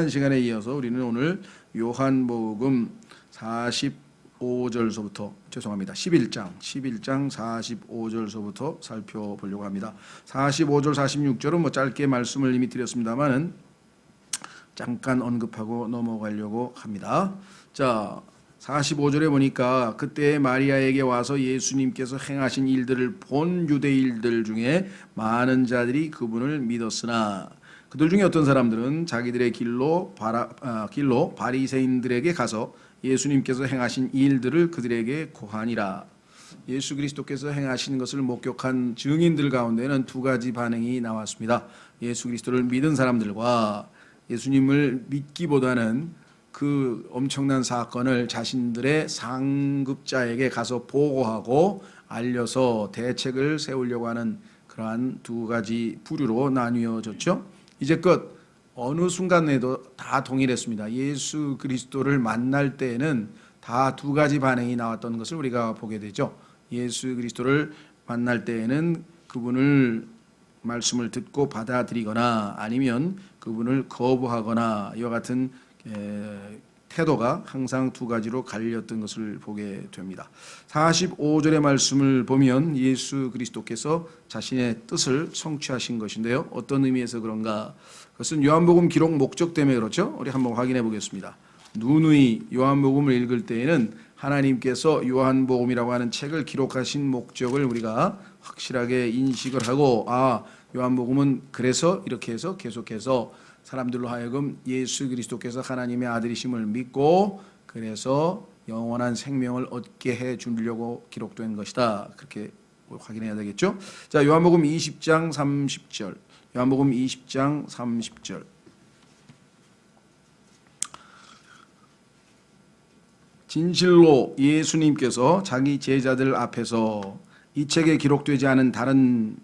시간에 이어서 우리는 오늘 요한복음 45절서부터 11장 45절서부터 살펴보려고 합니다. 45절 46절은 짧게 말씀을 이미 드렸습니다만은 잠깐 언급하고 넘어가려고 합니다. 자, 45절에 보니까 그때 마리아에게 와서 예수님께서 행하신 일들을 본 유대인들 중에 많은 자들이 그분을 믿었으나 그들 중에 어떤 사람들은 자기들의 길로 바리새인들에게 가서 예수님께서 행하신 일들을 그들에게 고하니라. 예수 그리스도께서 행하신 것을 목격한 증인들 가운데는 두 가지 반응이 나왔습니다. 예수 그리스도를 믿은 사람들과 예수님을 믿기보다는 그 엄청난 사건을 자신들의 상급자에게 가서 보고하고 알려서 대책을 세우려고 하는 그러한 두 가지 부류로 나뉘어졌죠. 이제껏 어느 순간에도 다 동일했습니다. 예수 그리스도를 만날 때에는 다 두 가지 반응이 나왔던 것을 우리가 보게 되죠. 예수 그리스도를 만날 때에는 그분을 말씀을 듣고 받아들이거나 아니면 그분을 거부하거나 이와 같은 태도가 항상 두 가지로 갈렸던 것을 보게 됩니다. 45절의 말씀을 보면 예수 그리스도께서 자신의 뜻을 성취하신 것인데요. 어떤 의미에서 그런가? 그것은 요한복음 기록 목적 때문에 그렇죠. 우리 한번 확인해 보겠습니다. 누누이 요한복음을 읽을 때에는 하나님께서 요한복음이라고 하는 책을 기록하신 목적을 우리가 확실하게 인식을 하고 요한복음은 그래서 이렇게 해서 계속해서 사람들로 하여금 예수 그리스도께서 하나님의 아들이심을 믿고 그래서 영원한 생명을 얻게 해 주려고 기록된 것이다. 그렇게 확인해야 되겠죠. 자, 요한복음 20장 30절. 요한복음 20장 30절. 진실로 예수님께서 자기 제자들 앞에서 이 책에 기록되지 않은 다른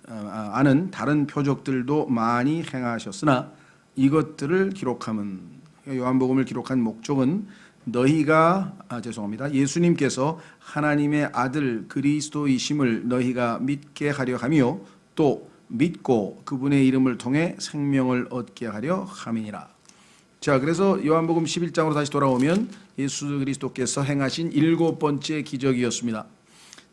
표적들도 많이 행하셨으나 이것들을 기록함은, 요한복음을 기록한 목적은 예수님께서 하나님의 아들 그리스도이심을 너희가 믿게 하려 하며 또 믿고 그분의 이름을 통해 생명을 얻게 하려 함이니라. 자, 그래서 요한복음 11장으로 다시 돌아오면 예수 그리스도께서 행하신 7번째 기적이었습니다.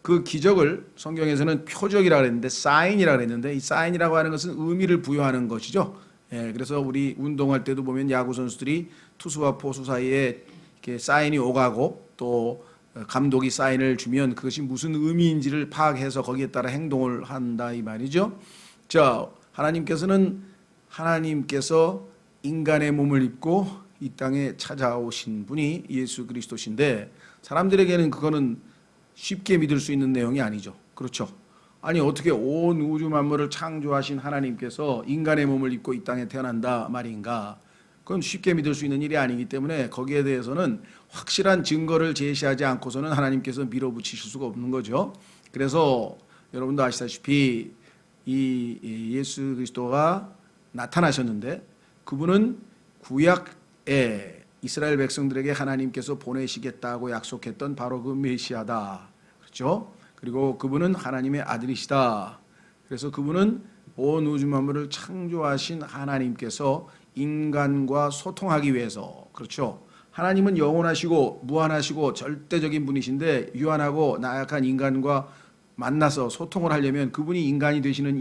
그 기적을 성경에서는 표적이라고 그랬는데 사인이라고 그랬는데 이 사인이라고 하는 것은 의미를 부여하는 것이죠. 그래서 우리 운동할 때도 보면 야구 선수들이 투수와 포수 사이에 이렇게 사인이 오가고 또 감독이 사인을 주면 그것이 무슨 의미인지를 파악해서 거기에 따라 행동을 한다 이 말이죠. 자, 하나님께서 인간의 몸을 입고 이 땅에 찾아오신 분이 예수 그리스도신데 사람들에게는 그거는 쉽게 믿을 수 있는 내용이 아니죠. 그렇죠? 아니 어떻게 온 우주 만물을 창조하신 하나님께서 인간의 몸을 입고 이 땅에 태어난다 말인가? 그건 쉽게 믿을 수 있는 일이 아니기 때문에 거기에 대해서는 확실한 증거를 제시하지 않고서는 하나님께서 밀어붙이실 수가 없는 거죠. 그래서 여러분도 아시다시피 이 예수 그리스도가 나타나셨는데 그분은 구약에 이스라엘 백성들에게 하나님께서 보내시겠다고 약속했던 바로 그 메시아다. 그렇죠? 그리고 그분은 하나님의 아들이시다. 그래서 그분은 온 우주 만물을 창조하신 하나님께서 인간과 소통하기 위해서, 그렇죠? 하나님은 영원하시고 무한하시고 절대적인 분이신데 유한하고 나약한 인간과 만나서 소통을 하려면 그분이 인간이 되시는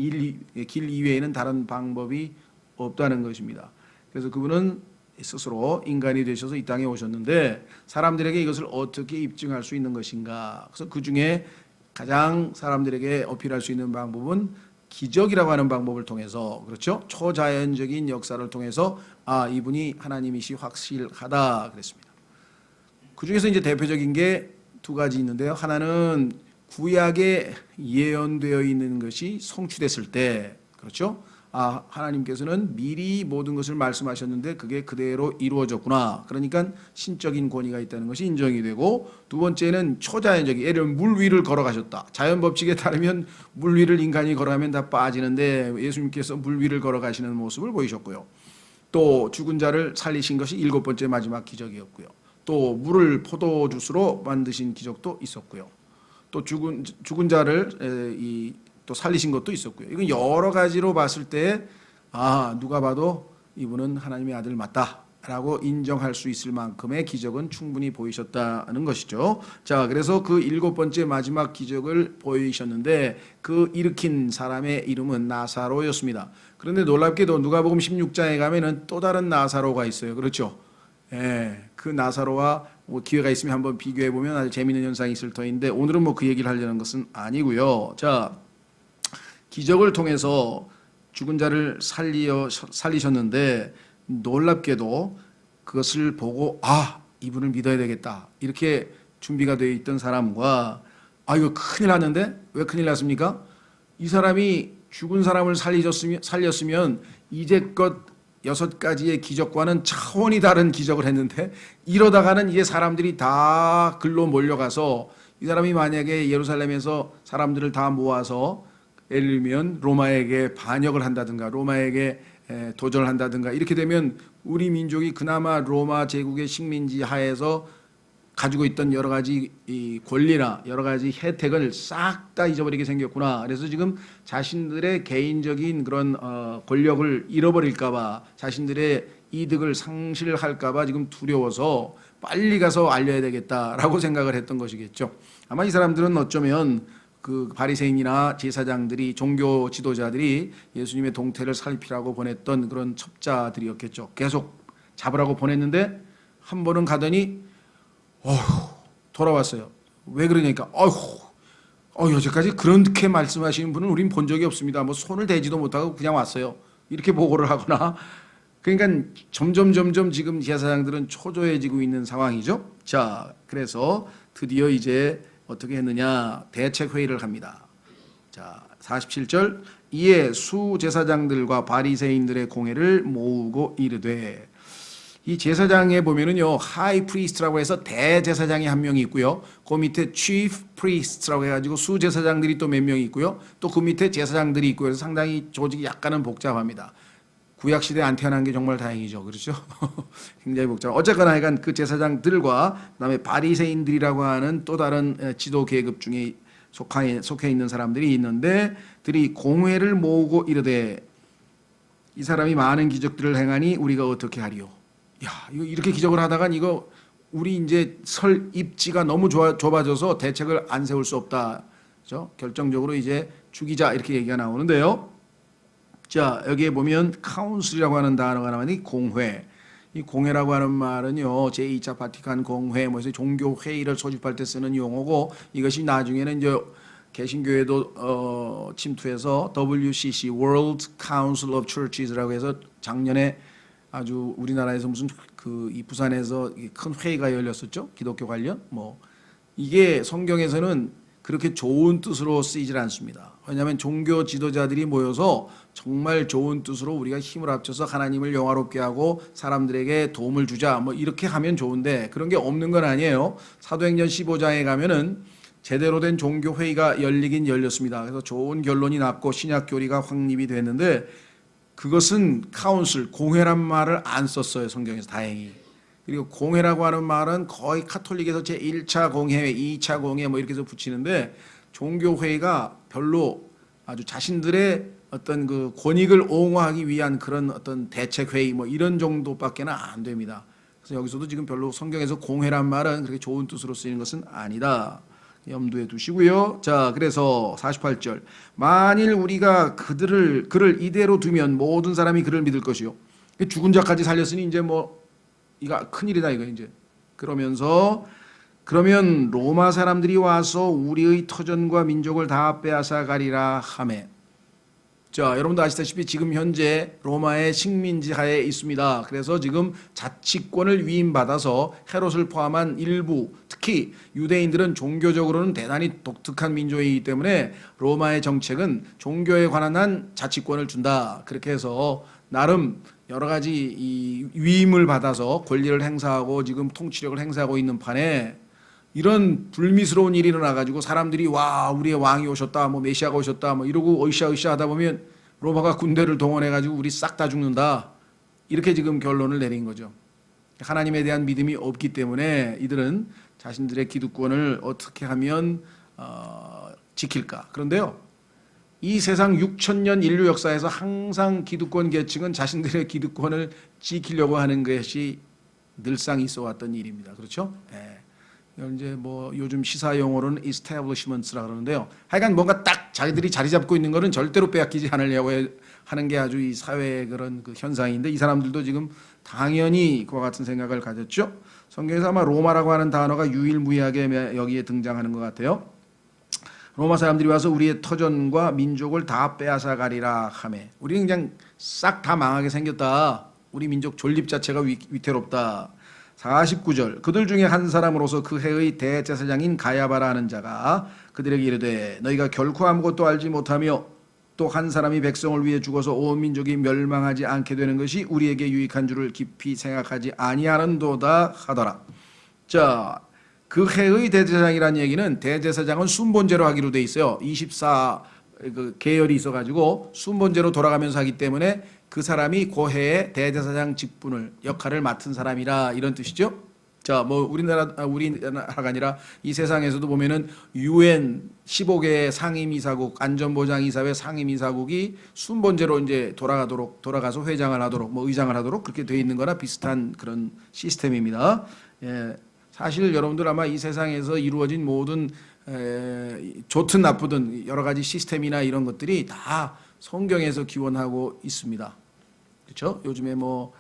길 이외에는 다른 방법이 없다는 것입니다. 그래서 그분은 스스로 인간이 되셔서 이 땅에 오셨는데 사람들에게 이것을 어떻게 입증할 수 있는 것인가? 그래서 그 중에 가장 사람들에게 어필할 수 있는 방법은 기적이라고 하는 방법을 통해서, 그렇죠? 초자연적인 역사를 통해서 이분이 하나님이시 확실하다 그랬습니다. 그 중에서 이제 대표적인 게 두 가지 있는데요. 하나는 구약에 예언되어 있는 것이 성취됐을 때, 그렇죠? 하나님께서는 미리 모든 것을 말씀하셨는데 그게 그대로 이루어졌구나. 그러니까 신적인 권위가 있다는 것이 인정이 되고, 두 번째는 초자연적인, 예를 들면 물 위를 걸어가셨다. 자연 법칙에 따르면 물 위를 인간이 걸어가면 다 빠지는데 예수님께서 물 위를 걸어가시는 모습을 보이셨고요. 또 죽은 자를 살리신 것이 7번째 마지막 기적이었고요. 또 물을 포도주스로 만드신 기적도 있었고요. 또 죽은 자를 또 살리신 것도 있었고요. 이건 여러 가지로 봤을 때 누가 봐도 이분은 하나님의 아들 맞다. 라고 인정할 수 있을 만큼의 기적은 충분히 보이셨다는 것이죠. 자, 그래서 그 7번째 마지막 기적을 보이셨는데 그 일으킨 사람의 이름은 나사로였습니다. 그런데 놀랍게도 누가복음 16장에 가면은 또 다른 나사로가 있어요. 그렇죠? 예, 그 나사로와 뭐 기회가 있으면 한번 비교해 보면 아주 재미있는 현상이 있을 터인데 오늘은 뭐 그 얘기를 하려는 것은 아니고요. 자, 기적을 통해서 죽은 자를 살리셨는데 놀랍게도 그것을 보고 이분을 믿어야 되겠다 이렇게 준비가 되어 있던 사람과 이거 큰일 났는데 왜 큰일 났습니까? 이 사람이 죽은 사람을 살렸으면 이제껏 6가지의 기적과는 차원이 다른 기적을 했는데 이러다가는 이제 사람들이 다 글로 몰려가서 이 사람이 만약에 예루살렘에서 사람들을 다 모아서 예를 들면 로마에게 반역을 한다든가 로마에게 도전을 한다든가 이렇게 되면 우리 민족이 그나마 로마 제국의 식민지 하에서 가지고 있던 여러 가지 이 권리나 여러 가지 혜택을 싹 다 잊어버리게 생겼구나. 그래서 지금 자신들의 개인적인 그런 권력을 잃어버릴까봐 자신들의 이득을 상실할까봐 지금 두려워서 빨리 가서 알려야 되겠다라고 생각을 했던 것이겠죠. 아마 이 사람들은 어쩌면 그 바리새인이나 제사장들이 종교 지도자들이 예수님의 동태를 살피라고 보냈던 그런 첩자들이었겠죠. 계속 잡으라고 보냈는데 한 번은 가더니 돌아왔어요. 왜 그러냐니까 여태까지 그렇게 말씀하시는 분은 우린 본 적이 없습니다. 뭐 손을 대지도 못하고 그냥 왔어요. 이렇게 보고를 하거나 그러니까 점점 지금 제사장들은 초조해지고 있는 상황이죠. 자, 그래서 드디어 이제 어떻게 했느냐 대책회의를 합니다. 자, 47절 이에 수제사장들과 바리새인들의 공회를 모으고 이르되 이 제사장에 보면은요 하이 프리스트라고 해서 대제사장이 한 명이 있고요. 그 밑에 chief priest라고 해가지고 수제사장들이 또 몇 명이 있고요. 또 그 밑에 제사장들이 있고요. 그래서 상당히 조직이 약간은 복잡합니다. 구약 시대에 안 태어난 게 정말 다행이죠. 그렇죠? 굉장히 복잡. 어쨌거나 하여간 그 제사장들과 그다음에 바리새인들이라고 하는 또 다른 지도 계급 중에 속해 있는 사람들이 있는데 들이 공회를 모으고 이르되 이 사람이 많은 기적들을 행하니 우리가 어떻게 하리요? 이거 이렇게 기적을 하다간 이거 우리 이제 설 입지가 너무 좁아져서 대책을 안 세울 수 없다. 그렇죠? 결정적으로 이제 죽이자 이렇게 얘기가 나오는데요. 자, 여기에 보면 카운슬이라고 하는 단어가 나오니 공회. 이 공회라고 하는 말은요, 제2차 바티칸 공회, 종교 회의를 소집할 때 쓰는 용어고 이것이 나중에는 이제 개신교에도 침투해서 WCC, World Council of Churches라고 해서 작년에 아주 우리나라에서 무슨 이 부산에서 큰 회의가 열렸었죠. 기독교 관련. 이게 성경에서는 그렇게 좋은 뜻으로 쓰이질 않습니다. 왜냐하면 종교 지도자들이 모여서 정말 좋은 뜻으로 우리가 힘을 합쳐서 하나님을 영화롭게 하고 사람들에게 도움을 주자 이렇게 하면 좋은데 그런 게 없는 건 아니에요. 사도행전 15장에 가면은 제대로 된 종교 회의가 열리긴 열렸습니다. 그래서 좋은 결론이 났고 신약 교리가 확립이 됐는데 그것은 카운슬, 공회란 말을 안 썼어요. 성경에서 다행히. 그리고 공회라고 하는 말은 거의 카톨릭에서 제1차 공회, 2차 공회 이렇게 해서 붙이는데 종교회의가 별로 아주 자신들의 어떤 그 권익을 옹호하기 위한 그런 어떤 대책회의 이런 정도밖에는 안 됩니다. 그래서 여기서도 지금 별로 성경에서 공회란 말은 그렇게 좋은 뜻으로 쓰이는 것은 아니다. 염두에 두시고요. 자, 그래서 48절 만일 우리가 그를 이대로 두면 모든 사람이 그를 믿을 것이요. 죽은 자까지 살렸으니 이제 이거 큰일이다 이거 이제. 그러면서 그러면 로마 사람들이 와서 우리의 터전과 민족을 다 빼앗아 가리라 하매. 자, 여러분도 아시다시피 지금 현재 로마의 식민지 하에 있습니다. 그래서 지금 자치권을 위임받아서 헤롯을 포함한 일부, 특히 유대인들은 종교적으로는 대단히 독특한 민족이기 때문에 로마의 정책은 종교에 관한 한 자치권을 준다. 그렇게 해서 나름 여러 가지 이 위임을 받아서 권리를 행사하고 지금 통치력을 행사하고 있는 판에 이런 불미스러운 일이 일어나가지고 사람들이 와 우리의 왕이 오셨다 메시아가 오셨다 이러고 으쌰으쌰 하다 보면 로마가 군대를 동원해가지고 우리 싹 다 죽는다 이렇게 지금 결론을 내린 거죠. 하나님에 대한 믿음이 없기 때문에 이들은 자신들의 기득권을 어떻게 하면 지킬까. 그런데요 이 세상 6천년 인류 역사에서 항상 기득권 계층은 자신들의 기득권을 지키려고 하는 것이 늘상 있어 왔던 일입니다. 그렇죠? 예. 이건 이제 뭐 요즘 시사 용어로는 establishments라 그러는데요. 하여간 뭔가 딱 자기들이 자리 잡고 있는 거는 절대로 빼앗기지 않으려고 하는 게 아주 이 사회의 그런 그 현상인데, 이 사람들도 지금 당연히 그와 같은 생각을 가졌죠. 성경에서 아마 로마라고 하는 단어가 유일무이하게 여기에 등장하는 것 같아요. 로마 사람들이 와서 우리의 터전과 민족을 다 빼앗아 가리라 하매, 우리는 그냥 싹 다 망하게 생겼다. 우리 민족 존립 자체가 위태롭다. 49절, 그들 중에 한 사람으로서 그 해의 대제사장인 가야바라 하는 자가 그들에게 이르되 너희가 결코 아무것도 알지 못하며 또 한 사람이 백성을 위해 죽어서 온 민족이 멸망하지 않게 되는 것이 우리에게 유익한 줄을 깊이 생각하지 아니하는도다 하더라. 자, 그 해의 대제사장이라는 얘기는, 대제사장은 순번제로 하기로 돼 있어요. 24 그 계열이 있어가지고 순번제로 돌아가면서 하기 때문에 그 사람이 그 해의 대제사장 직분을 역할을 맡은 사람이라, 이런 뜻이죠. 자, 뭐 우리나라가 아니라 이 세상에서도 보면은 UN 15개 상임이사국, 안전보장이사회 상임이사국이 순번제로 이제 돌아가서 회장을 하도록, 뭐 의장을 하도록 그렇게 돼 있는 거나 비슷한 그런 시스템입니다. 예. 사실 여러분들 아마 이 세상에서 이루어진 모든 좋든 나쁘든 여러 가지 시스템이나 이런 것들이 다 성경에서 기원하고 있습니다. 그렇죠? 요즘에 뭐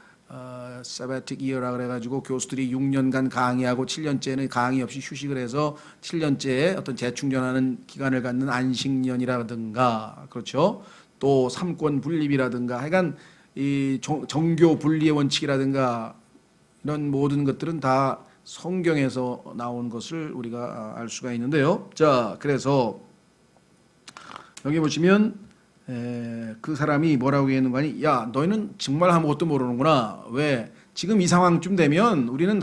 sabbatical year라 그래가지고 교수들이 6년간 강의하고 7년째는 강의 없이 휴식을 해서 7년째 어떤 재충전하는 기간을 갖는 안식년이라든가, 그렇죠? 또 삼권 분립이라든가, 하여간 이 정교 분리의 원칙이라든가 이런 모든 것들은 다 성경에서 나온 것을 우리가 알 수가 있는데요. 자, 그래서 여기 보시면 그 사람이 뭐라고 했는 거니? 야, 너희는 정말 아무것도 모르는구나. 왜? 지금 이 상황쯤 되면 우리는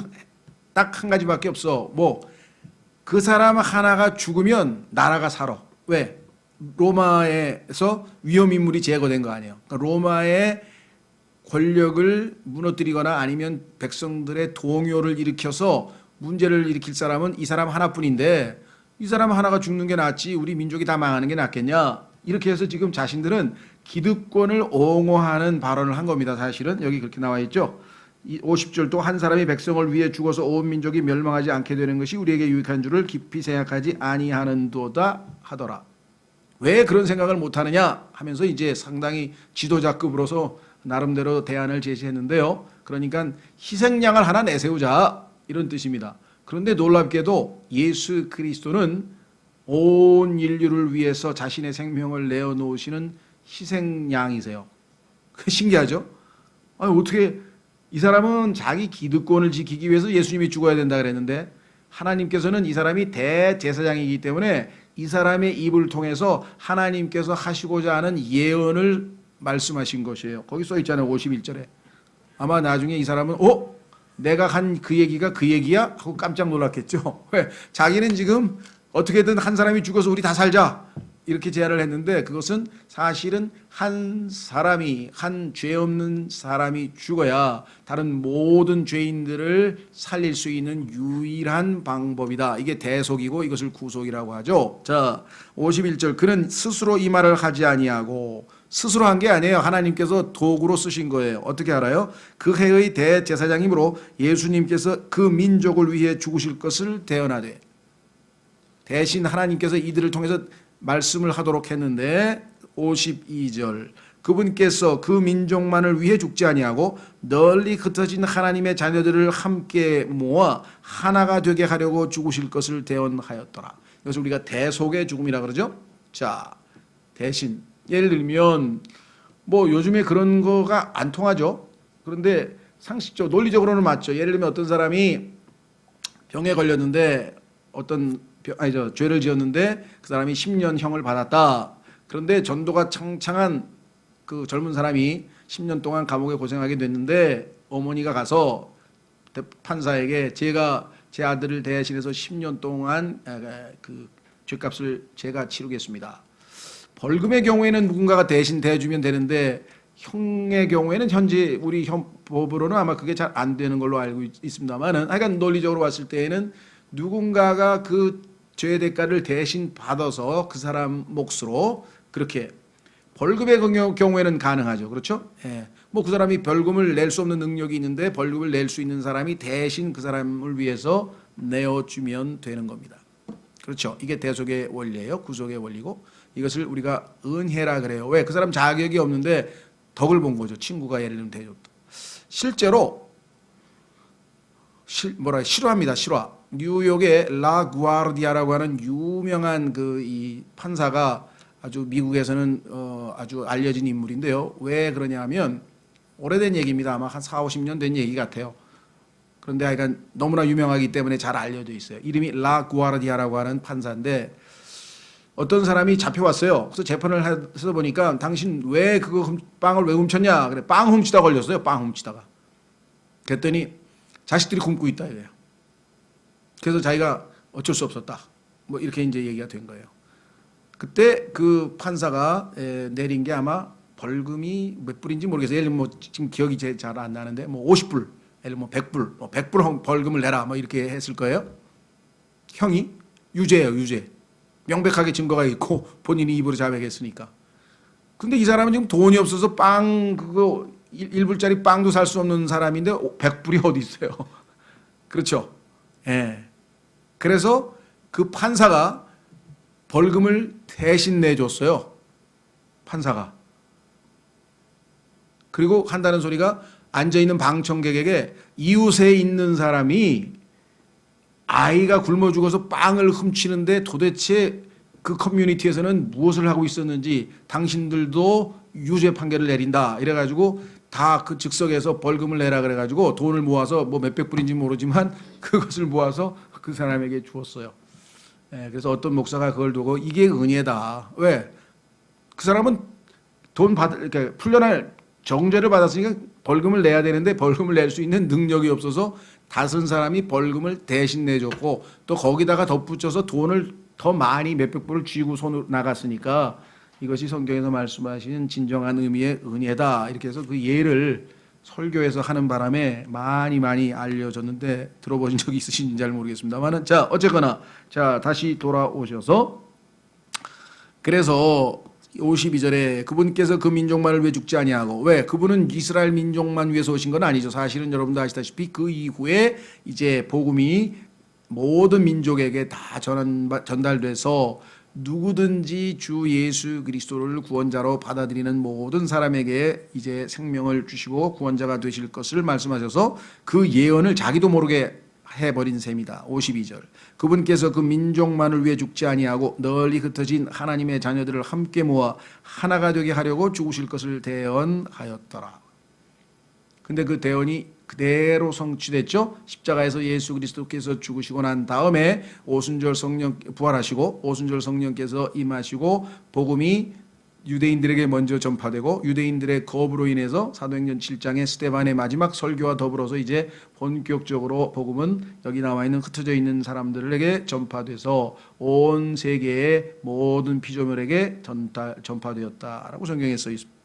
딱 한 가지밖에 없어. 뭐 그 사람 하나가 죽으면 나라가 살아. 왜? 로마에서 위험 인물이 제거된 거 아니에요. 그러니까 로마의 권력을 무너뜨리거나 아니면 백성들의 동요를 일으켜서 문제를 일으킬 사람은 이 사람 하나뿐인데, 이 사람 하나가 죽는 게 낫지 우리 민족이 다 망하는 게 낫겠냐, 이렇게 해서 지금 자신들은 기득권을 옹호하는 발언을 한 겁니다. 사실은 여기 그렇게 나와 있죠. 50절, 또 한 사람이 백성을 위해 죽어서 온 민족이 멸망하지 않게 되는 것이 우리에게 유익한 줄을 깊이 생각하지 아니하는도다 하더라. 왜 그런 생각을 못하느냐 하면서 이제 상당히 지도자급으로서 나름대로 대안을 제시했는데요. 그러니까 희생양을 하나 내세우자, 이런 뜻입니다. 그런데 놀랍게도 예수 그리스도는 온 인류를 위해서 자신의 생명을 내어놓으시는 희생양이세요. 신기하죠? 아니, 어떻게 이 사람은 자기 기득권을 지키기 위해서 예수님이 죽어야 된다 그랬는데, 하나님께서는 이 사람이 대제사장이기 때문에 이 사람의 입을 통해서 하나님께서 하시고자 하는 예언을 말씀하신 것이에요. 거기 써 있잖아요. 51절에. 아마 나중에 이 사람은 내가 한 그 얘기가 그 얘기야? 하고 깜짝 놀랐겠죠. 왜? 자기는 지금 어떻게든 한 사람이 죽어서 우리 다 살자, 이렇게 제안을 했는데, 그것은 사실은 한 사람이, 한 죄 없는 사람이 죽어야 다른 모든 죄인들을 살릴 수 있는 유일한 방법이다. 이게 대속이고 이것을 구속이라고 하죠. 자, 51절, 그는 스스로 이 말을 하지 아니하고, 스스로 한 게 아니에요. 하나님께서 도구로 쓰신 거예요. 어떻게 알아요? 그 해의 대제사장이므로 예수님께서 그 민족을 위해 죽으실 것을 대언하되, 대신 하나님께서 이들을 통해서 말씀을 하도록 했는데, 52절, 그분께서 그 민족만을 위해 죽지 아니하고 널리 흩어진 하나님의 자녀들을 함께 모아 하나가 되게 하려고 죽으실 것을 대언하였더라. 이것을 우리가 대속의 죽음이라 그러죠. 자, 대신 예를 들면 뭐 요즘에 그런 거가 안 통하죠. 그런데 상식적 논리적으로는 맞죠. 예를 들면 어떤 사람이 병에 걸렸는데 죄를 지었는데 그 사람이 10년형을 받았다. 그런데 전도가 창창한 그 젊은 사람이 10년 동안 감옥에 고생하게 됐는데, 어머니가 가서 판사에게 제가 제 아들을 대신해서 10년 동안 그 죄값을 제가 치르겠습니다. 벌금의 경우에는 누군가가 대신 대주면 되는데, 형의 경우에는 현재 우리 법으로는 아마 그게 잘 안 되는 걸로 알고 있습니다만은, 하여간 논리적으로 봤을 때에는 누군가가 그 죄 대가를 대신 받아서 그 사람 몫으로 그렇게 벌금의 경우에는 가능하죠. 그렇죠? 예. 뭐 그 사람이 벌금을 낼 수 없는 능력이 있는데 벌금을 낼 수 있는 사람이 대신 그 사람을 위해서 내어주면 되는 겁니다. 그렇죠? 이게 대속의 원리예요. 구속의 원리고 이것을 우리가 은혜라 그래요. 왜? 그 사람 자격이 없는데 덕을 본 거죠. 친구가 예를 들면 대줬다. 실제로 실화입니다. 실화. 뉴욕의 라구아르디아라고 하는 유명한 그 이 판사가 아주 미국에서는 아주 알려진 인물인데요. 왜 그러냐면 오래된 얘기입니다. 아마 한 4, 50년 된 얘기 같아요. 그런데 하여간 너무나 유명하기 때문에 잘 알려져 있어요. 이름이 라구아르디아라고 하는 판사인데 어떤 사람이 잡혀왔어요. 그래서 재판을 해서 보니까 당신 왜 그거 빵을 왜 훔쳤냐? 그래 빵 훔치다 걸렸어요. 빵 훔치다가. 그랬더니 자식들이 굶고 있다 이래요. 그래서 자기가 어쩔 수 없었다. 뭐 이렇게 이제 얘기가 된 거예요. 그때 그 판사가 내린 게 아마 벌금이 몇 불인지 모르겠어요. 예를 들면 뭐 지금 기억이 잘 안 나는데 뭐 50불, 예를 들면 뭐 100불, 뭐 100불 벌금을 내라 뭐 이렇게 했을 거예요. 형이 유죄예요, 유죄. 명백하게 증거가 있고 본인이 입으로 자백했으니까. 근데 이 사람은 지금 돈이 없어서 빵 그거 1불짜리 빵도 살 수 없는 사람인데 100불이 어디 있어요. 그렇죠? 예. 그래서 그 판사가 벌금을 대신 내줬어요. 판사가. 그리고 한다는 소리가 앉아있는 방청객에게 이웃에 있는 사람이 아이가 굶어 죽어서 빵을 훔치는데 도대체 그 커뮤니티에서는 무엇을 하고 있었는지 당신들도 유죄 판결을 내린다. 이래가지고 다 그 즉석에서 벌금을 내라 그래가지고 돈을 모아서 뭐 몇백 불인지 모르지만 그것을 모아서 그 사람에게 주었어요. 예, 그래서 어떤 목사가 그걸 두고 이게 은혜다. 왜? 그 사람은 돈 이렇게 풀려날 정죄를 받았으니까 벌금을 내야 되는데 벌금을 낼 수 있는 능력이 없어서 다른 사람이 벌금을 대신 내줬고 또 거기다가 덧붙여서 돈을 더 많이 몇백 불을 쥐고 손으로 나갔으니까 이것이 성경에서 말씀하시는 진정한 의미의 은혜다. 이렇게 해서 그 예를 설교에서 하는 바람에 많이 알려졌는데 들어보신 적이 있으신지 잘 모르겠습니다만은 자 어쨌거나 자 다시 돌아오셔서 그래서 52절에 그분께서 그 민족만을 왜 죽지 아니하고 왜 그분은 이스라엘 민족만 위해서 오신 건 아니죠. 사실은 여러분도 아시다시피 그 이후에 이제 복음이 모든 민족에게 다 전달돼서 누구든지 주 예수 그리스도를 구원자로 받아들이는 모든 사람에게 이제 생명을 주시고 구원자가 되실 것을 말씀하셔서 그 예언을 자기도 모르게 해버린 셈이다. 52절 그분께서 그 민족만을 위해 죽지 아니하고 널리 흩어진 하나님의 자녀들을 함께 모아 하나가 되게 하려고 죽으실 것을 대언하였더라. 근데 그 대언이 그대로 성취됐죠. 십자가에서 예수 그리스도께서 죽으시고 난 다음에 오순절 성령 부활하시고 오순절 성령께서 임하시고 복음이 유대인들에게 먼저 전파되고 유대인들의 거부로 인해서 사도행전 7장의 스데반의 마지막 설교와 더불어서 이제 본격적으로 복음은 여기 나와 있는 흩어져 있는 사람들에게 전파돼서 온 세계의 모든 피조물에게 전파되었다라고 성경에 써 있습니다.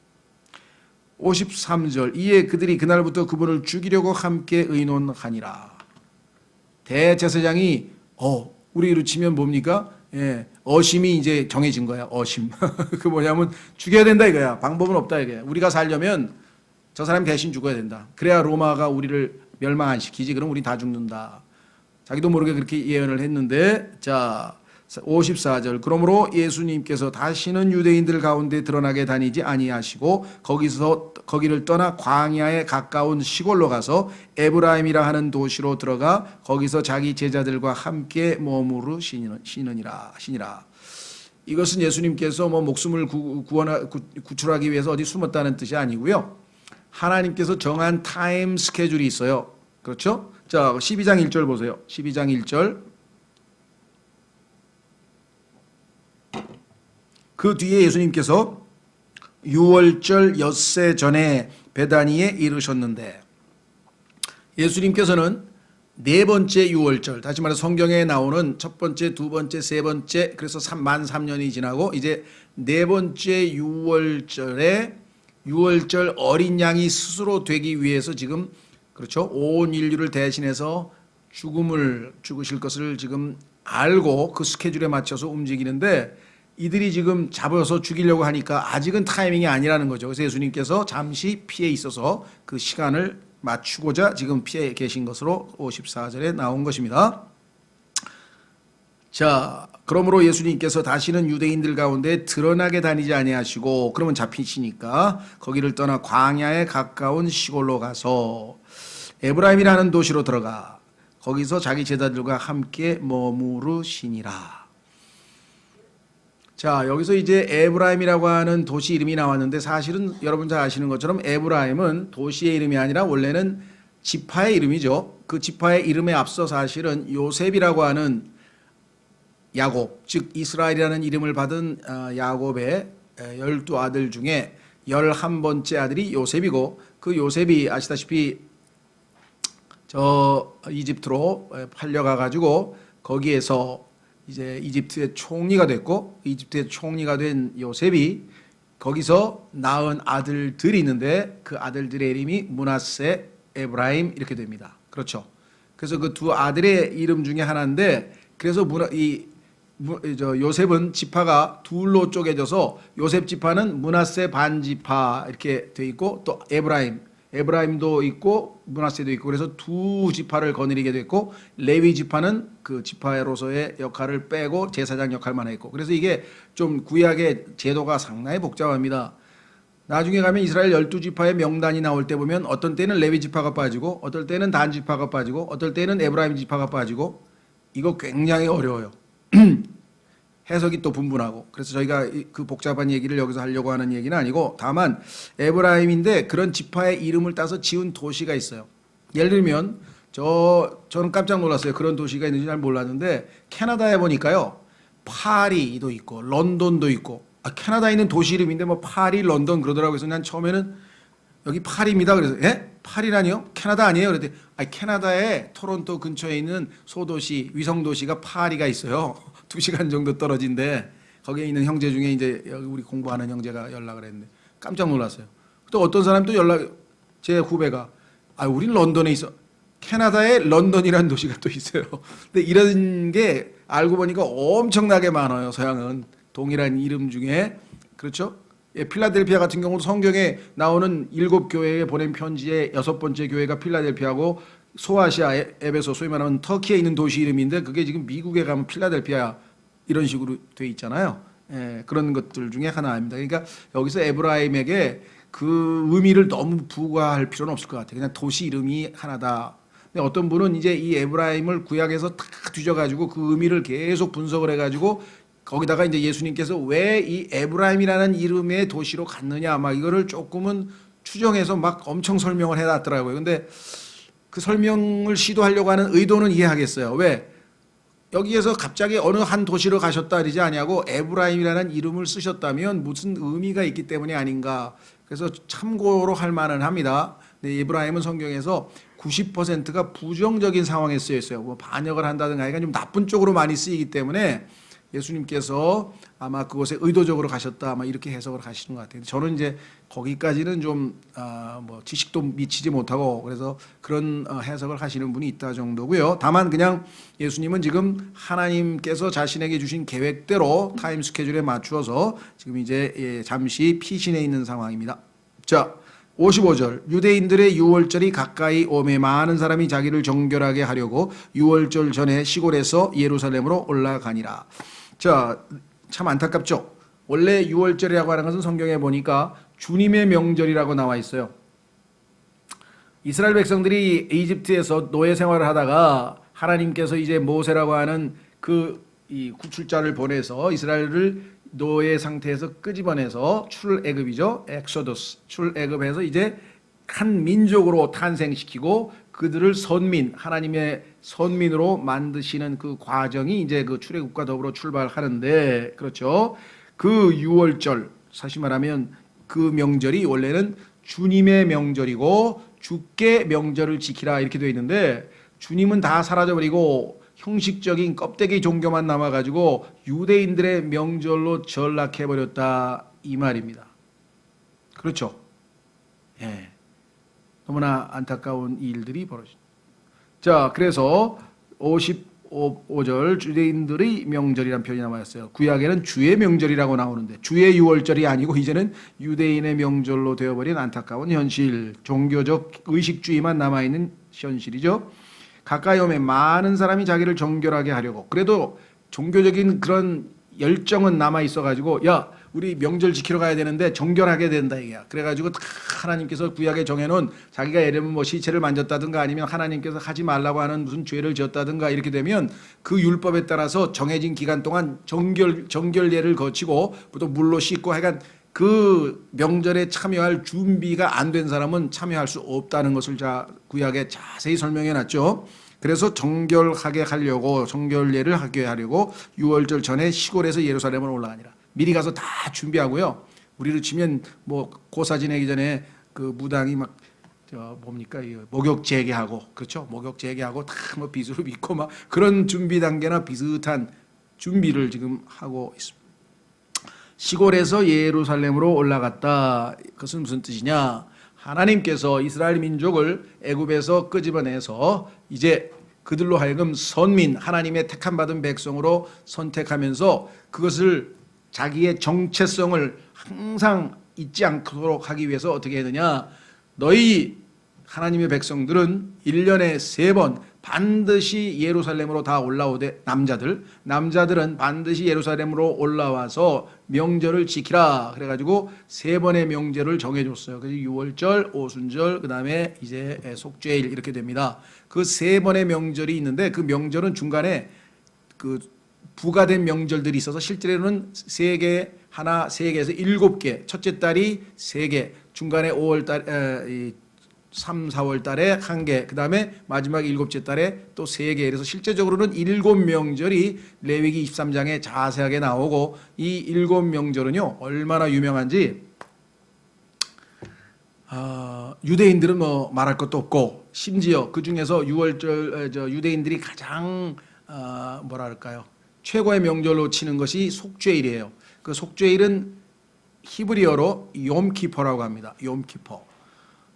53절 이에 그들이 그날부터 그분을 죽이려고 함께 의논하니라. 대제사장이 우리로 치면 뭡니까? 예, 어심이 이제 정해진 거야. 어심. 그 뭐냐면 죽여야 된다 이거야. 방법은 없다 이거야. 우리가 살려면 저 사람이 대신 죽어야 된다. 그래야 로마가 우리를 멸망 안 시키지. 그럼 우리 다 죽는다. 자기도 모르게 그렇게 예언을 했는데 자 54절 그러므로 예수님께서 다시는 유대인들 가운데 드러나게 다니지 아니하시고 거기를 떠나 광야에 가까운 시골로 가서 에브라임이라 하는 도시로 들어가 거기서 자기 제자들과 함께 머무르시니라. 이것은 예수님께서 뭐 목숨을 구출하기 위해서 어디 숨었다는 뜻이 아니고요. 하나님께서 정한 타임 스케줄이 있어요. 그렇죠? 자 12장 1절 보세요. 12장 1절 그 뒤에 예수님께서 유월절 엿새 전에 베다니에 이르셨는데 예수님께서는 네 번째 유월절 다시 말해 성경에 나오는 첫 번째, 두 번째, 세 번째 그래서 만 3년이 지나고 이제 네 번째 유월절에 유월절 어린 양이 스스로 되기 위해서 지금 그렇죠 온 인류를 대신해서 죽으실 것을 지금 알고 그 스케줄에 맞춰서 움직이는데 이들이 지금 잡아서 죽이려고 하니까 아직은 타이밍이 아니라는 거죠. 그래서 예수님께서 잠시 피해 있어서 그 시간을 맞추고자 지금 피해 계신 것으로 54절에 나온 것입니다. 자, 그러므로 예수님께서 다시는 유대인들 가운데 드러나게 다니지 아니하시고, 그러면 잡히시니까 거기를 떠나 광야에 가까운 시골로 가서 에브라임이라는 도시로 들어가 거기서 자기 제자들과 함께 머무르시니라. 자, 여기서 이제 에브라임이라고 하는 도시 이름이 나왔는데, 사실은 여러분 잘 아시는 것처럼 에브라임은 도시의 이름이 아니라 원래는 지파의 이름이죠. 그 지파의 이름에 앞서 사실은 요셉이라고 하는 야곱, 즉 이스라엘이라는 이름을 받은 야곱의 12아들 중에 11번째 아들이 요셉이고, 그 요셉이 아시다시피 저 이집트로 팔려가 가지고 거기에서 이제 이집트의 총리가 됐고, 이집트의 총리가 된 요셉이 거기서 낳은 아들들이 있는데 그 아들들의 이름이 므낫세, 에브라임 이렇게 됩니다. 그렇죠. 그래서 그 두 아들의 이름 중에 하나인데, 그래서 요셉은 지파가 둘로 쪼개져서 요셉 지파는 므낫세 반지파 이렇게 돼 있고, 또 에브라임도 있고 므낫세도 있고, 그래서 두 지파를 거느리게 됐고, 레위 지파는 그 지파로서의 역할을 빼고 제사장 역할만 했고, 그래서 이게 좀 구약의 제도가 상당히 복잡합니다. 나중에 가면 이스라엘 12지파의 명단이 나올 때 보면 어떤 때는 레위 지파가 빠지고, 어떨 때는 단 지파가 빠지고, 어떨 때는 에브라임 지파가 빠지고, 이거 굉장히 어려워요. 해석이 또 분분하고. 그래서 저희가 그 복잡한 얘기를 여기서 하려고 하는 얘기는 아니고, 다만 에브라임인데 그런 지파의 이름을 따서 지은 도시가 있어요. 예를 들면 저는 깜짝 놀랐어요. 그런 도시가 있는지 잘 몰랐는데, 캐나다에 보니까요, 파리도 있고 런던도 있고, 캐나다에 있는 도시 이름인데 뭐 파리, 런던 그러더라고요. 그래서 난 처음에는 여기 파리입니다. 그래서 파리라니요? 캐나다 아니에요? 그랬더니 캐나다의 토론토 근처에 있는 소도시, 위성도시가 파리가 있어요. 2시간 정도 떨어진데, 거기에 있는 형제 중에 이제 우리 공부하는 형제가 연락을 했는데 깜짝 놀랐어요. 또 어떤 사람이 또 제 후배가 우린 런던에 있어. 캐나다에 런던이라는 도시가 또 있어요. 근데 이런 게 알고 보니까 엄청나게 많아요. 서양은 동일한 이름 중에. 그렇죠? 필라델피아 같은 경우도 성경에 나오는 7교회에 보낸 편지의 6번째 교회가 필라델피아고, 소아시아 에베소, 소위 말하면 터키에 있는 도시 이름인데 그게 지금 미국에 가면 필라델피아 이런 식으로 돼 있잖아요. 그런 것들 중에 하나입니다. 그러니까 여기서 에브라임에게 그 의미를 너무 부과할 필요는 없을 것 같아요. 그냥 도시 이름이 하나다. 근데 어떤 분은 이제 이 에브라임을 구약에서 탁 뒤져가지고 그 의미를 계속 분석을 해가지고 거기다가 이제 예수님께서 왜 이 에브라임이라는 이름의 도시로 갔느냐, 막 이거를 조금은 추정해서 막 엄청 설명을 해놨더라고요. 근데 그 설명을 시도하려고 하는 의도는 이해하겠어요. 왜? 여기에서 갑자기 어느 한 도시로 가셨다 이러지 아니하고 에브라임이라는 이름을 쓰셨다면 무슨 의미가 있기 때문이 아닌가. 그래서 참고로 할 만은 합니다. 근데 에브라임은 성경에서 90%가 부정적인 상황에 쓰여 있어요. 뭐 반역을 한다든가 하여간 좀 나쁜 쪽으로 많이 쓰이기 때문에 예수님께서 아마 그곳에 의도적으로 가셨다, 아마 이렇게 해석을 하시는 것 같아요. 저는 이제 거기까지는 좀 뭐 지식도 미치지 못하고, 그래서 그런 해석을 하시는 분이 있다 정도고요. 다만 그냥 예수님은 지금 하나님께서 자신에게 주신 계획대로 타임 스케줄에 맞추어서 지금 이제 잠시 피신해 있는 상황입니다. 자, 55절, 유대인들의 유월절이 가까이 오매 많은 사람이 자기를 정결하게 하려고 유월절 전에 시골에서 예루살렘으로 올라가니라. 자, 참 안타깝죠. 원래 유월절이라고 하는 것은 성경에 보니까 주님의 명절이라고 나와 있어요. 이스라엘 백성들이 이집트에서 노예 생활을 하다가 하나님께서 이제 모세라고 하는 이 구출자를 보내서 이스라엘을 노예 상태에서 끄집어내서 출애굽이죠. 엑소더스, 출애굽해서 이제 한 민족으로 탄생시키고 그들을 하나님의 선민으로 만드시는 그 과정이 이제 그 출애굽과 더불어 출발하는데, 그렇죠. 그 유월절, 사실 말하면 그 명절이 원래는 주님의 명절이고 주께 명절을 지키라 이렇게 되어 있는데, 주님은 다 사라져버리고 형식적인 껍데기 종교만 남아가지고 유대인들의 명절로 전락해버렸다 이 말입니다. 그렇죠. 예. 너무나 안타까운 일들이 벌어집니다. 자, 그래서 5절 유대인들의 명절이라는 표현이 나와있어요. 구약에는 주의 명절이라고 나오는데 주의 유월절이 아니고 이제는 유대인의 명절로 되어버린 안타까운 현실, 종교적 의식주의만 남아있는 현실이죠. 가까이 오면 많은 사람이 자기를 정결하게 하려고, 그래도 종교적인 그런 열정은 남아있어가지고 야 우리 명절 지키러 가야 되는데 정결하게 된다 이게야. 그래가지고 하나님께서 구약에 정해놓은, 자기가 예를 들면 뭐 시체를 만졌다든가 아니면 하나님께서 하지 말라고 하는 무슨 죄를 지었다든가 이렇게 되면 그 율법에 따라서 정해진 기간 동안 정결례를 거치고 또 물로 씻고 하여간 그 명절에 참여할 준비가 안 된 사람은 참여할 수 없다는 것을 구약에 자세히 설명해 놨죠. 그래서 정결하게 하려고, 정결례를 하게 하려고 6월절 전에 시골에서 예루살렘을 올라가니라. 미리 가서 다 준비하고요. 우리로 치면 뭐 고사 지내기 전에 그 무당이 막 뭡니까 목욕 재개하고, 그렇죠? 목욕 재개하고 다 뭐 빗으로 빗고 막 그런 준비 단계나 비슷한 준비를 지금 하고 있습니다. 시골에서 예루살렘으로 올라갔다. 그것은 무슨 뜻이냐? 하나님께서 이스라엘 민족을 애굽에서 끄집어내서 이제 그들로 하여금 선민, 하나님의 택함 받은 백성으로 선택하면서 그것을 자기의 정체성을 항상 잊지 않도록 하기 위해서 어떻게 했느냐? 너희 하나님의 백성들은 1년에 3번 반드시 예루살렘으로 다 올라오되, 남자들은 반드시 예루살렘으로 올라와서 명절을 지키라. 그래가지고 3번의 명절을 정해줬어요. 그래서 6월절, 오순절, 그 다음에 이제 속죄일 이렇게 됩니다. 그 3번의 명절이 있는데 그 명절은 중간에 그 부가된 명절들이 있어서 실제로는 3개, 하나, 3개에서 7개, 첫째 달이 3개, 중간에 5월달, 3, 4월 달에 1개, 그 다음에 마지막 7째 달에 또 3개. 그래서 실제적으로는 7명절이 레위기 23장에 자세하게 나오고, 이 7명절은요 얼마나 유명한지 유대인들은 뭐 말할 것도 없고, 심지어 그 중에서 6월절 유대인들이 가장 뭐랄까요, 최고의 명절로 치는 것이 속죄일이에요. 그 속죄일은 히브리어로 욤키퍼라고 합니다. 욤키퍼.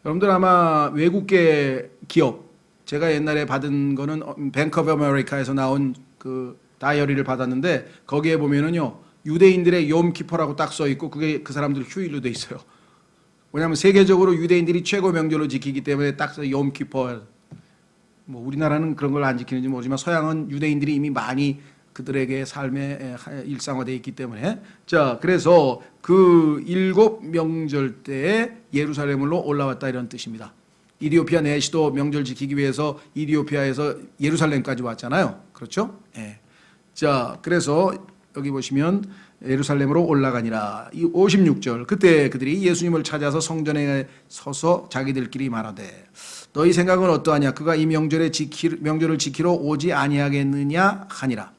여러분들 아마 외국계 기업, 제가 옛날에 받은 거는 뱅크 오브 아메리카에서 나온 그 다이어리를 받았는데 거기에 보면은요 유대인들의 욤키퍼라고 딱 써 있고 그게 그 사람들 휴일로 돼 있어요. 왜냐하면 세계적으로 유대인들이 최고 명절로 지키기 때문에 딱 써 욤키퍼. 뭐 우리나라는 그런 걸 안 지키는지 모르지만 서양은 유대인들이 이미 많이 그들에게 삶에 일상화되어 있기 때문에. 자, 그래서 그 7명절 때에 예루살렘으로 올라왔다 이런 뜻입니다. 이디오피아 내시도 명절 지키기 위해서 이디오피아에서 예루살렘까지 왔잖아요. 그렇죠? 예. 자, 그래서 여기 보시면 예루살렘으로 올라가니라. 이 56절. 그때 그들이 예수님을 찾아서 성전에 서서 자기들끼리 말하되 너희 생각은 어떠하냐? 그가 이 명절을 지키러 오지 아니하겠느냐 하니라.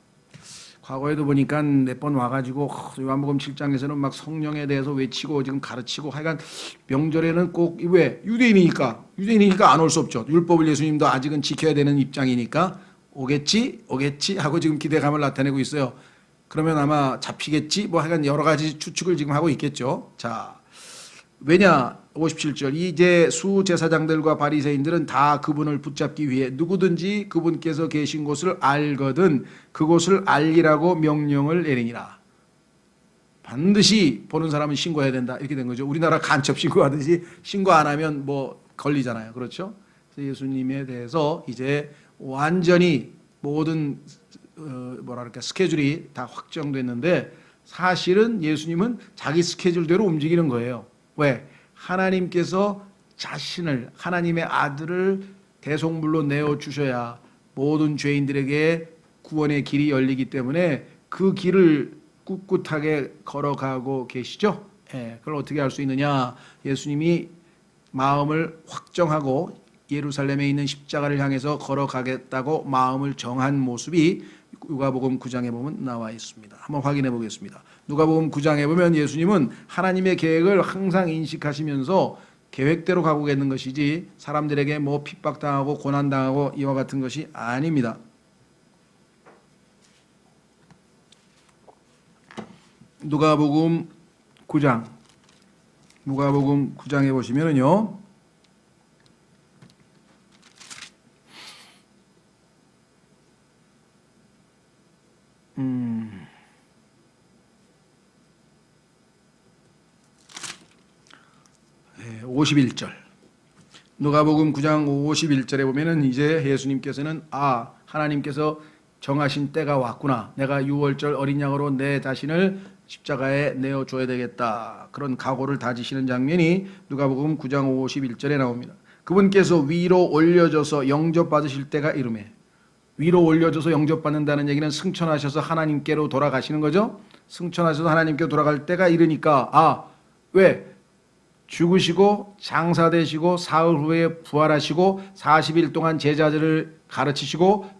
과거에도 보니까 몇 번 와가지고 요한복음 7장에서는 막 성령에 대해서 외치고 지금 가르치고, 하여간 명절에는 꼭 왜 유대인이니까 안 올 수 없죠. 율법을 예수님도 아직은 지켜야 되는 입장이니까 오겠지 하고 지금 기대감을 나타내고 있어요. 그러면 아마 잡히겠지 뭐 하여간 여러 가지 추측을 지금 하고 있겠죠. 자, 왜냐? 57절. 이제 수제사장들과 바리새인들은 다 그분을 붙잡기 위해 누구든지 그분께서 계신 곳을 알거든 그곳을 알리라고 명령을 내리니라. 반드시 보는 사람은 신고해야 된다 이렇게 된 거죠. 우리나라 간첩 신고하듯이 신고 안 하면 뭐 걸리잖아요. 그렇죠? 그래서 예수님에 대해서 이제 완전히 모든 뭐랄까 스케줄이 다 확정됐는데 사실은 예수님은 자기 스케줄대로 움직이는 거예요. 왜? 하나님께서 자신을, 하나님의 아들을 대속물로 내어주셔야 모든 죄인들에게 구원의 길이 열리기 때문에 그 길을 꿋꿋하게 걸어가고 계시죠. 예, 그걸 어떻게 할 수 있느냐? 예수님이 마음을 확정하고 예루살렘에 있는 십자가를 향해서 걸어가겠다고 마음을 정한 모습이 누가복음 9장에 보면 나와 있습니다. 한번 확인해 보겠습니다. 누가복음 9장에 보면 예수님은 하나님의 계획을 항상 인식하시면서 계획대로 가고 계는 것이지 사람들에게 뭐 핍박당하고 고난당하고 이와 같은 것이 아닙니다. 누가복음 9장에 보시면은요. 51절. 누가복음 9장 51절에 보면은 이제 예수님께서는 하나님께서 정하신 때가 왔구나. 내가 유월절 어린 양으로 내 자신을 십자가에 내어줘야 되겠다. 그런 각오를 다지시는 장면이 누가복음 9장 51절에 나옵니다. 그분께서 위로 올려져서 영접받으실 때가 이르매. 위로 올려져서 영접받는다는 얘기는 승천하셔서 하나님께로 돌아가시는 거죠. 승천하셔서 하나님께로 돌아갈 때가 이르니까 왜? 죽으시고 장사되시고 사흘 후에 부활하시고 40일 동안 제자들을 가르치시고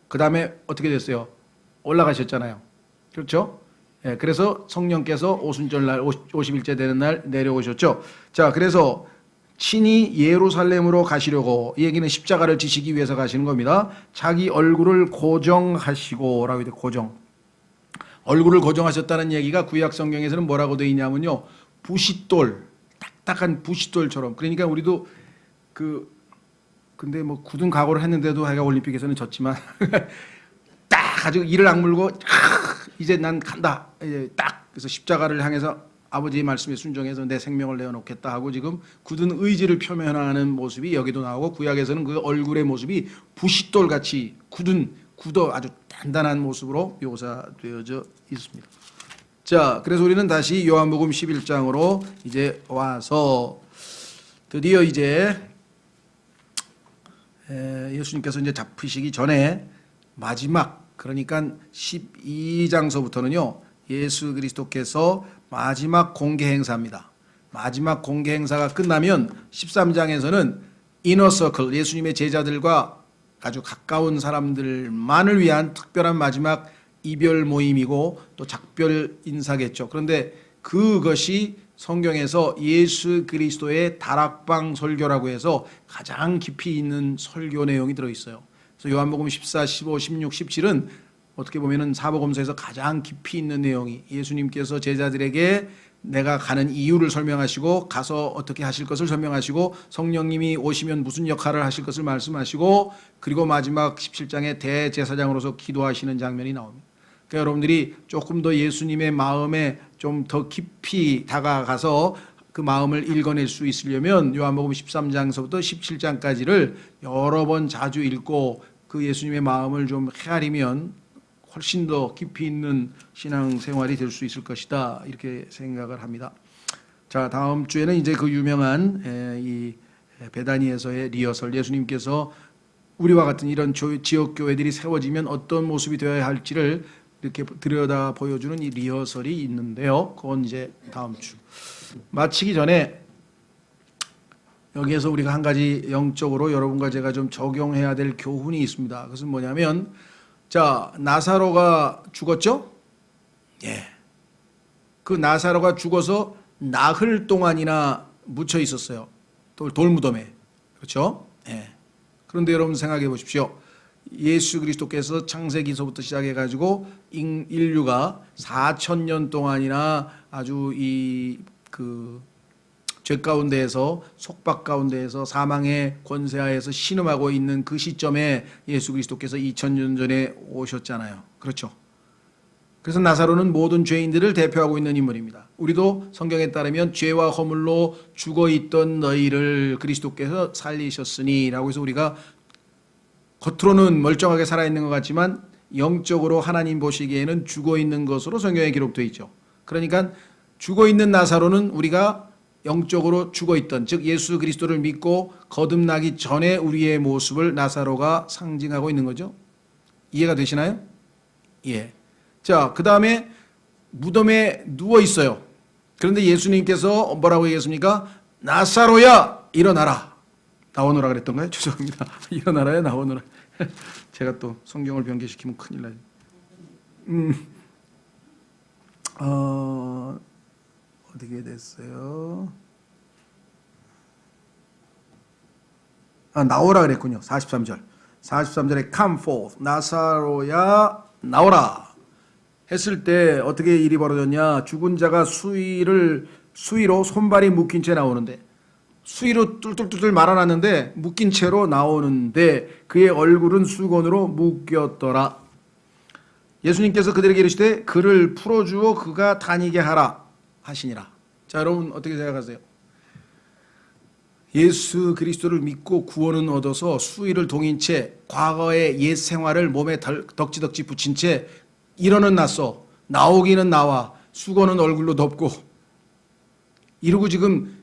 그 다음에 어떻게 됐어요? 올라가셨잖아요. 그렇죠? 예, 그래서 성령께서 오순절날 50일째 되는 날 내려오셨죠. 자, 그래서 친히 예루살렘으로 가시려고, 이 얘기는 십자가를 지시기 위해서 가시는 겁니다. 자기 얼굴을 고정하시고 라고 해요. 고정. 얼굴을 고정하셨다는 얘기가 구약 성경에서는 뭐라고 되어 있냐면요, 부싯돌, 딱딱한 부싯돌처럼. 그러니까 우리도 근데 뭐 굳은 각오를 했는데도 하여가 올림픽에서는 졌지만 딱 아주 이를 악물고 이제 난 간다. 이제 딱 그래서 십자가를 향해서 아버지의 말씀에 순종해서 내 생명을 내어놓겠다 하고 지금 굳은 의지를 표현하는 모습이 여기도 나오고, 구약에서는 그 얼굴의 모습이 부싯돌같이 굳어 아주 단단한 모습으로 묘사되어져 있습니다. 자, 그래서 우리는 다시 요한복음 11장으로 이제 와서 드디어 이제 예수님께서 이제 잡히시기 전에 마지막, 그러니까 12장서부터는요 예수 그리스도께서 마지막 공개 행사입니다. 마지막 공개 행사가 끝나면 13장에서는 이너서클, 예수님의 제자들과 아주 가까운 사람들만을 위한 특별한 마지막 이별 모임이고 또 작별 인사겠죠. 그런데 그것이 성경에서 예수 그리스도의 다락방 설교라고 해서 가장 깊이 있는 설교 내용이 들어있어요. 그래서 요한복음 14, 15, 16, 17은 어떻게 보면은 사복음서에서 가장 깊이 있는 내용이, 예수님께서 제자들에게 내가 가는 이유를 설명하시고 가서 어떻게 하실 것을 설명하시고 성령님이 오시면 무슨 역할을 하실 것을 말씀하시고, 그리고 마지막 17장에 대제사장으로서 기도하시는 장면이 나옵니다. 그러니까 여러분들이 조금 더 예수님의 마음에 좀 더 깊이 다가가서 그 마음을 읽어낼 수 있으려면 요한복음 13장서부터 17장까지를 여러 번 자주 읽고 그 예수님의 마음을 좀 헤아리면 훨씬 더 깊이 있는 신앙생활이 될 수 있을 것이다, 이렇게 생각을 합니다. 자, 다음 주에는 이제 그 유명한 이 베다니에서의 리허설, 예수님께서 우리와 같은 이런 지역 교회들이 세워지면 어떤 모습이 되어야 할지를 이렇게 들여다 보여주는 이 리허설이 있는데요. 그건 이제 다음 주. 마치기 전에 여기에서 우리가 한 가지 영적으로 여러분과 제가 좀 적용해야 될 교훈이 있습니다. 그것은 뭐냐면, 자, 나사로가 죽었죠? 예. 그 나사로가 죽어서 나흘 동안이나 묻혀 있었어요. 돌무덤에. 그렇죠? 예. 그런데 여러분 생각해 보십시오. 예수 그리스도께서 창세기서부터 시작해가지고 인류가 4,000년 동안이나 아주 죄 가운데에서, 속박 가운데에서, 사망의 권세하에서 신음하고 있는 그 시점에 예수 그리스도께서 2000년 전에 오셨잖아요. 그렇죠? 그래서 나사로는 모든 죄인들을 대표하고 있는 인물입니다. 우리도 성경에 따르면 죄와 허물로 죽어있던 너희를 그리스도께서 살리셨으니 라고 해서 우리가 겉으로는 멀쩡하게 살아있는 것 같지만 영적으로 하나님 보시기에는 죽어있는 것으로 성경에 기록되어 있죠. 그러니까 죽어있는 나사로는 우리가 영적으로 죽어있던, 즉 예수 그리스도를 믿고 거듭나기 전에 우리의 모습을 나사로가 상징하고 있는 거죠. 이해가 되시나요? 예. 자, 그 다음에 무덤에 누워 있어요. 그런데 예수님께서 뭐라고 얘기했습니까? 나사로야 일어나라. 나오너라 그랬던가요? 죄송합니다. 일어나라요, 나오너라. 제가 또 성경을 변개시키면 큰일 나요. 어떻게 됐어요? 나오라 그랬군요. 43절. 43절에 come forth. 나사로야 나오라 했을 때 어떻게 일이 벌어졌냐? 죽은 자가 수위로 손발이 묶인 채 나오는데, 수위로 뚫뚫뚫 말아놨는데 묶인 채로 나오는데 그의 얼굴은 수건으로 묶였더라. 예수님께서 그들에게 이르시되 그를 풀어주어 그가 다니게 하라 하시니라. 자, 여러분 어떻게 생각하세요? 예수 그리스도를 믿고 구원은 얻어서 수의를 동인 채 과거의 옛 생활을 몸에 덕지덕지 붙인 채 일어는 났어. 나오기는 나와. 수건은 얼굴로 덮고. 이러고 지금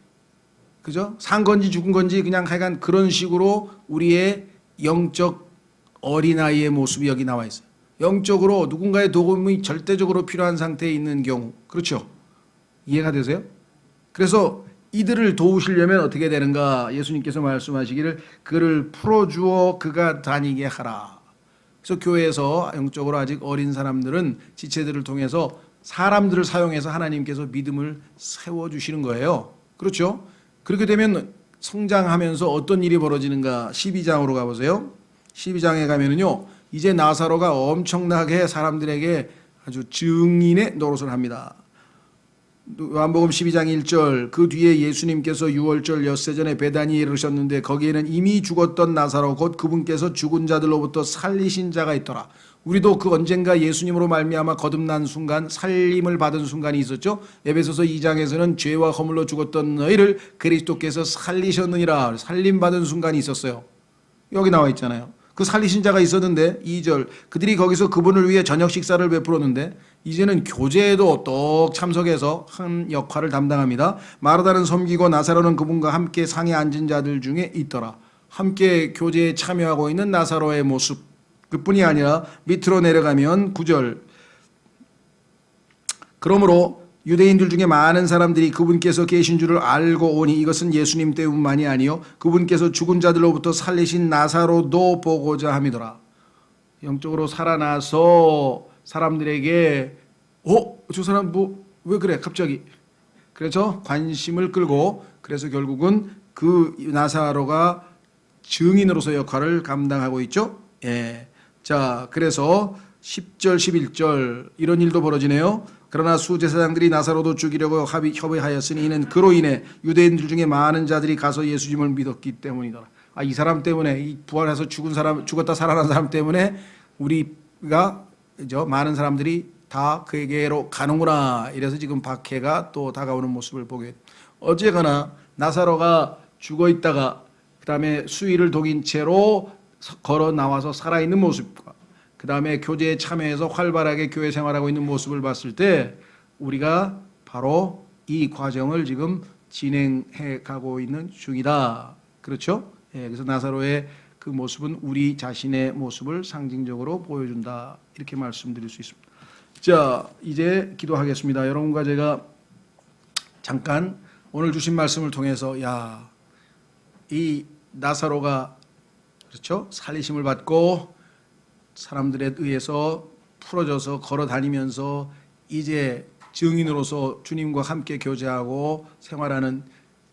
그죠? 산 건지 죽은 건지 그냥 하여간 그런 식으로 우리의 영적 어린아이의 모습이 여기 나와 있어요. 영적으로 누군가의 도움이 절대적으로 필요한 상태에 있는 경우. 그렇죠? 이해가 되세요? 그래서 이들을 도우시려면 어떻게 되는가? 예수님께서 말씀하시기를 그를 풀어주어 그가 다니게 하라. 그래서 교회에서 영적으로 아직 어린 사람들은 지체들을 통해서 사람들을 사용해서 하나님께서 믿음을 세워주시는 거예요. 그렇죠? 그렇게 되면 성장하면서 어떤 일이 벌어지는가? 12장으로 가보세요. 12장에 가면은요, 이제 나사로가 엄청나게 사람들에게 아주 증인의 노릇을 합니다. 요한복음 12장 1절, 그 뒤에 예수님께서 유월절 엿새 전에 베다니에 이르셨는데 거기에는 이미 죽었던 나사로 곧 그분께서 죽은 자들로부터 살리신 자가 있더라. 우리도 그 언젠가 예수님으로 말미암아 거듭난 순간, 살림을 받은 순간이 있었죠. 에베소서 2장에서는 죄와 허물로 죽었던 너희를 그리스도께서 살리셨느니라. 살림받은 순간이 있었어요. 여기 나와 있잖아요. 그 살리신 자가 있었는데 2절, 그들이 거기서 그분을 위해 저녁 식사를 베풀었는데 이제는 교제에도 똑 참석해서 한 역할을 담당합니다. 마르다는 섬기고 나사로는 그분과 함께 상에 앉은 자들 중에 있더라. 함께 교제에 참여하고 있는 나사로의 모습, 그뿐이 아니라 밑으로 내려가면 9절, 그러므로 유대인들 중에 많은 사람들이 그분께서 계신 줄을 알고 오니 이것은 예수님 때문만이 아니요 그분께서 죽은 자들로부터 살리신 나사로도 보고자 함이더라. 영적으로 살아나서 사람들에게 저 사람 왜 그래 갑자기, 그래서 관심을 끌고, 그래서 결국은 그 나사로가 증인으로서 역할을 감당하고 있죠. 예. 자, 그래서 10절 11절 이런 일도 벌어지네요. 그러나 수제사장들이 나사로도 죽이려고 협의하였으니 이는 그로 인해 유대인들 중에 많은 자들이 가서 예수님을 믿었기 때문이더라. 이 사람 때문에, 이 부활해서 죽은 사람, 죽었다 살아난 사람 때문에 우리가 많은 사람들이 다 그에게로 가는구나. 이래서 지금 박해가 또 다가오는 모습을 보게 됩니다. 어쨌거나 나사로가 죽어 있다가 그 다음에 수의를 독인 채로 걸어 나와서 살아있는 모습과 그 다음에 교제에 참여해서 활발하게 교회 생활하고 있는 모습을 봤을 때 우리가 바로 이 과정을 지금 진행해 가고 있는 중이다. 그렇죠? 예, 그래서 나사로의 그 모습은 우리 자신의 모습을 상징적으로 보여준다. 이렇게 말씀드릴 수 있습니다. 자, 이제 기도하겠습니다. 여러분과 제가 잠깐 오늘 주신 말씀을 통해서 이 나사로가 그렇죠? 살리심을 받고 사람들에 의해서 풀어져서 걸어 다니면서 이제 증인으로서 주님과 함께 교제하고 생활하는,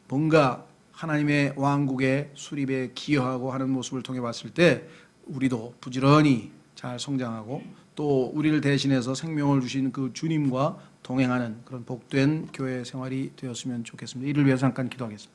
뭔가 하나님의 왕국의 수립에 기여하고 하는 모습을 통해 봤을 때 우리도 부지런히 잘 성장하고 또 우리를 대신해서 생명을 주신 그 주님과 동행하는 그런 복된 교회 생활이 되었으면 좋겠습니다. 이를 위해서 잠깐 기도하겠습니다.